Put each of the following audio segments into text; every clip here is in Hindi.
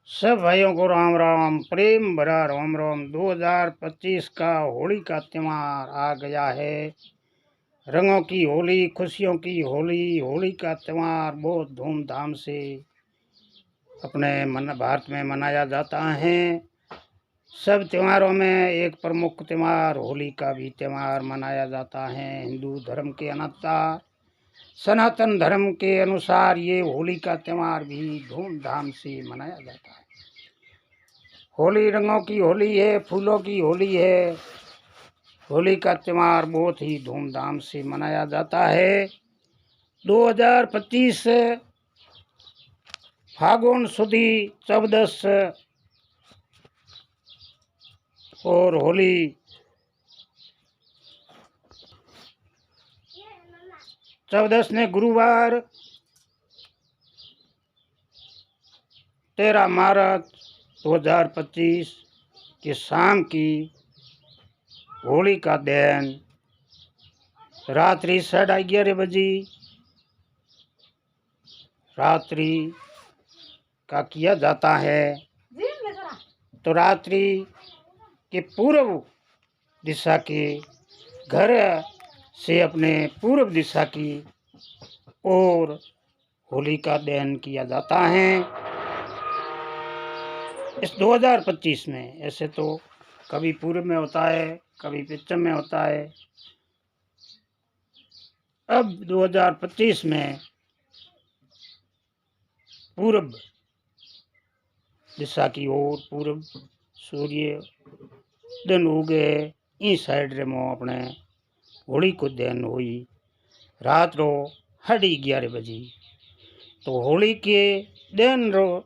सब भाइयों को राम राम, प्रेम भरा राम राम। 2025 का होली का त्यौहार आ गया है। रंगों की होली, खुशियों की होली। होली का त्यौहार बहुत धूमधाम से अपने भारत में मनाया जाता है। सब त्योहारों में एक प्रमुख त्यौहार होली का भी त्यौहार मनाया जाता है। हिंदू धर्म के अनुसार, सनातन धर्म के अनुसार ये होली का त्यौहार भी धूमधाम से मनाया जाता है। होली रंगों की होली है, फूलों की होली है। होली का त्यौहार बहुत ही धूमधाम से मनाया जाता है। 2025 फागुन सुदी 14 और होली 14 ने गुरुवार 13 मार्च 2025 की शाम की होली का दिन रात्रि 11:30 बजे रात्रि का किया जाता है। तो रात्रि के पूर्व दिशा के घर से अपने पूर्व दिशा की ओर होली का दहन किया जाता है। इस 2025 में ऐसे तो कभी पूर्व में होता है, कभी पश्चिम में होता है। अब 2025 में पूर्व दिशा की ओर पूर्व सूर्य दिन उगे इस साइड रे मो अपने होली को दहन हुई रात रो 11:30 बजे। तो होली के दिन रो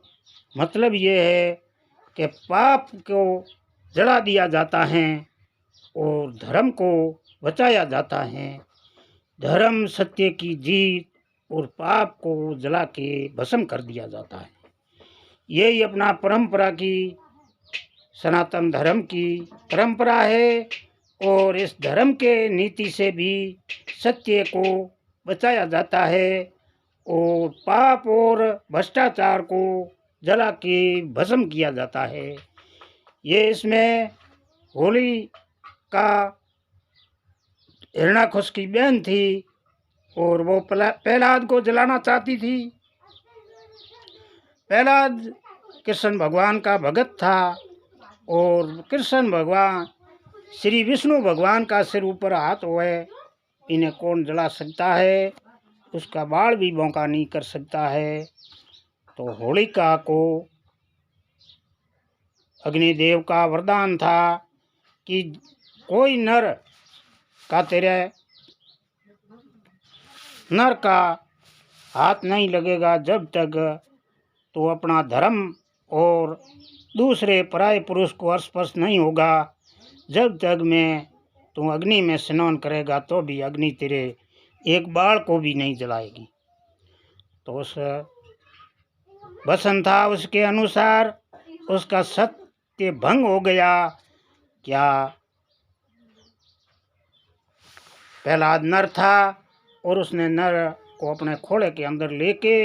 मतलब ये है कि पाप को जला दिया जाता है और धर्म को बचाया जाता है। धर्म सत्य की जीत और पाप को जला के भस्म कर दिया जाता है। यही अपना परंपरा की, सनातन धर्म की परंपरा है। और इस धर्म के नीति से भी सत्य को बचाया जाता है और पाप और भ्रष्टाचार को जला के भस्म किया जाता है। ये इसमें होली का हिरणाकुश की बहन थी और वो प्रहलाद को जलाना चाहती थी। प्रहलाद कृष्ण भगवान का भगत था और कृष्ण भगवान श्री विष्णु भगवान का सिर ऊपर हाथ हुए, इन्हें कौन जला सकता है, उसका बाल भी बौका नहीं कर सकता है। तो होलिका को अग्निदेव का वरदान था कि कोई नर का तेरे नर का हाथ नहीं लगेगा जब तक तो अपना धर्म और दूसरे पराये पुरुष को स्पर्श नहीं होगा। जब तक में तू अग्नि में स्नान करेगा तो भी अग्नि तेरे एक बाल को भी नहीं जलाएगी। तो उस वचन था, उसके अनुसार उसका सत्य भंग हो गया। क्या प्रहलाद नर था और उसने नर को अपने खोड़े के अंदर लेके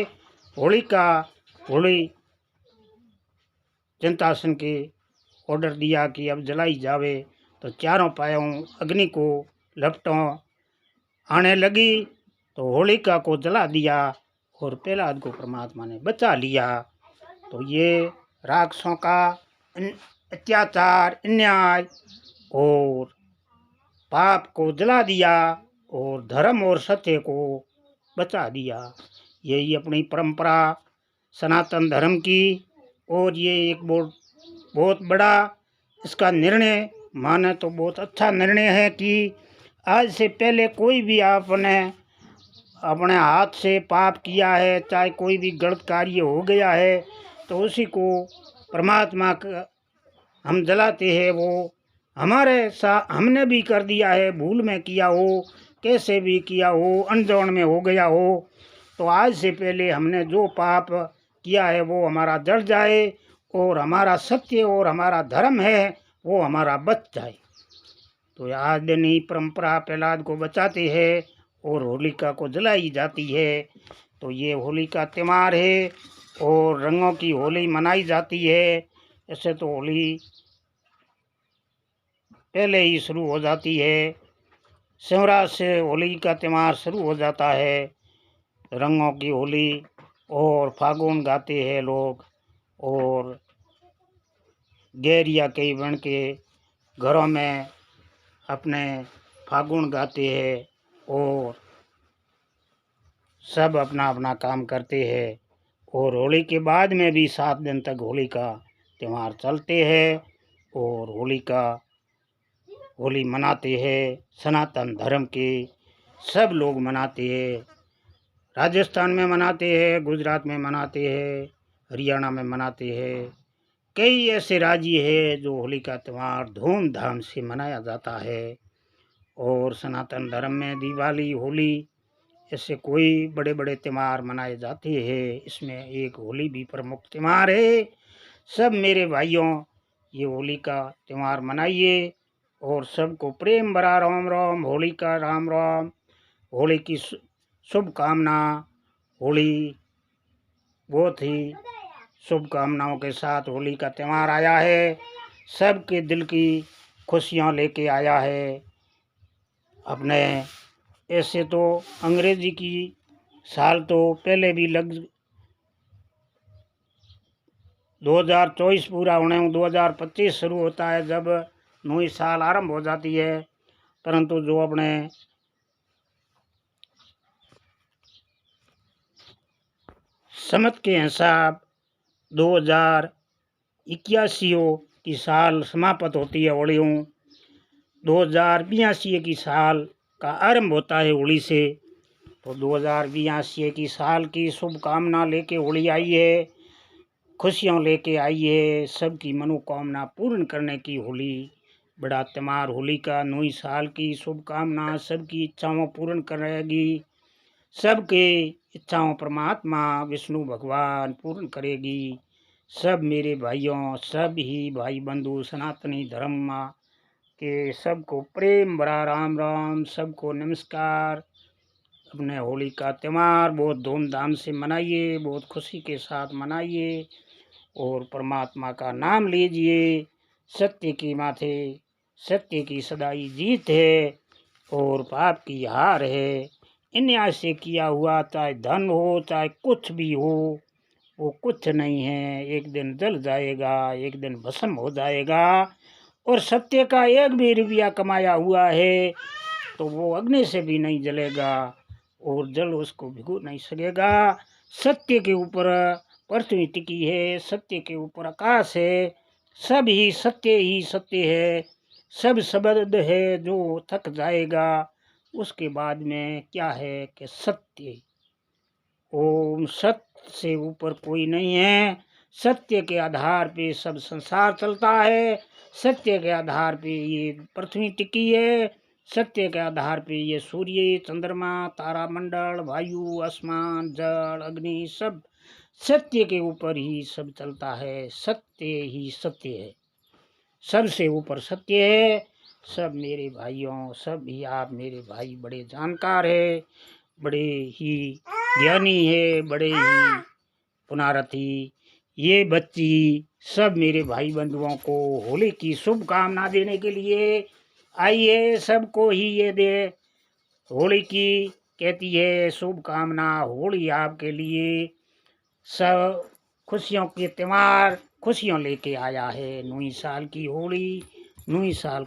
होली चिंतासन के ऑर्डर दिया कि अब जलाई जावे। तो चारों पायों अग्नि को लपटों आने लगी तो होलिका को जला दिया और प्रहलाद को परमात्मा ने बचा लिया। तो ये राक्षसों का अत्याचार, अन्याय और पाप को जला दिया और धर्म और सत्य को बचा दिया। यही अपनी परंपरा सनातन धर्म की। और ये एक बहुत बड़ा इसका निर्णय माने तो बहुत अच्छा निर्णय है कि आज से पहले कोई भी आपने अपने हाथ से पाप किया है, चाहे कोई भी गलत कार्य हो गया है, तो उसी को परमात्मा का हम जलाते हैं। वो हमारे साथ हमने भी कर दिया है, भूल में किया हो, कैसे भी किया हो, अनजान में हो गया हो, तो आज से पहले हमने जो पाप किया है वो हमारा जल जाए और हमारा सत्य और हमारा धर्म है वो हमारा बच जाए। तो आज दिन ही परंपरा प्रहलाद को बचाते हैं और होलिका को जलाई जाती है। तो ये होली का त्यौहार है और रंगों की होली मनाई जाती है। ऐसे तो होली पहले ही शुरू हो जाती है। शिवरात्रि से होली का त्यौहार शुरू हो जाता है, रंगों की होली। और फागुन गाते हैं लोग, और गैरिया कई बन के घरों में अपने फागुन गाते हैं, और सब अपना अपना काम करते हैं। और होली के बाद में भी 7 दिन तक होली का त्यौहार चलते हैं, और होली मनाते हैं। सनातन धर्म के सब लोग मनाते हैं। राजस्थान में मनाते हैं, गुजरात में मनाते हैं, हरियाणा में मनाते हैं। कई ऐसे राज्य हैं जो होली का त्यौहार धूमधाम से मनाया जाता है। और सनातन धर्म में दिवाली, होली ऐसे कोई बड़े बड़े त्यौहार मनाए जाते हैं। इसमें एक होली भी प्रमुख त्यौहार है। सब मेरे भाइयों, ये होली का त्यौहार मनाइए, और सबको प्रेम भरा राम राम, होली का राम राम, होली की शुभकामना। होली बहुत ही शुभकामनाओं के साथ होली का त्यौहार आया है। सबके दिल की खुशियाँ लेके आया है अपने। ऐसे तो अंग्रेजी की साल तो पहले भी 2024 पूरा होने में 2025 शुरू होता है, जब नई साल आरंभ हो जाती है। परंतु जो अपने समत के हिसाब 2081 की साल समाप्त होती है होली। 2082 की साल का आरंभ होता है होली से। तो 2082 की साल की शुभकामना लेके होली आई है, खुशियाँ लेके आई है, सबकी मनोकामना पूर्ण करने की होली बड़ा त्यौहार। होली का नई साल की शुभकामना, सबकी इच्छाओं पूर्ण करेगी। सबके इच्छाओं परमात्मा विष्णु भगवान पूर्ण करेगी। सब मेरे भाइयों, सब ही भाई बंधु सनातनी धर्म के सबको प्रेम भरा राम राम, सबको नमस्कार। अपने होली का त्यौहार बहुत धूमधाम से मनाइए, बहुत खुशी के साथ मनाइए, और परमात्मा का नाम लीजिए। सत्य की माथे सत्य की सदाई जीत है, और पाप की हार है। अन्याय से किया हुआ चाहे धन हो चाहे कुछ भी हो, वो कुछ नहीं है, एक दिन जल जाएगा, एक दिन भस्म हो जाएगा। और सत्य का एक भी रुपया कमाया हुआ है तो वो अग्नि से भी नहीं जलेगा, और जल उसको भिगो नहीं सकेगा। सत्य के ऊपर पृथ्वी टिकी है, सत्य के ऊपर आकाश है। सब ही सत्य है। सब शब्द है जो थक जाएगा, उसके बाद में क्या है कि सत्य। ओम, सत्य से ऊपर कोई नहीं है। सत्य के आधार पे सब संसार चलता है। सत्य के आधार पे ये पृथ्वी टिकी है। सत्य के आधार पे ये सूर्य, चंद्रमा, तारामंडल, वायु, आसमान, जल, अग्नि सब सत्य के ऊपर ही सब चलता है। सत्य ही सत्य है, सबसे ऊपर सत्य है। सब मेरे भाइयों, सब ही आप मेरे भाई बड़े जानकार है, बड़े ही ज्ञानी है, बड़े ही पुनारथी। ये बच्ची सब मेरे भाई बंधुओं को होली की शुभकामना देने के लिए आई है। सबको ही ये दे होली की कहती है शुभकामना। होली आपके लिए सब खुशियों के त्यौहार, खुशियाँ लेके आया है। नई साल की होली, नई साल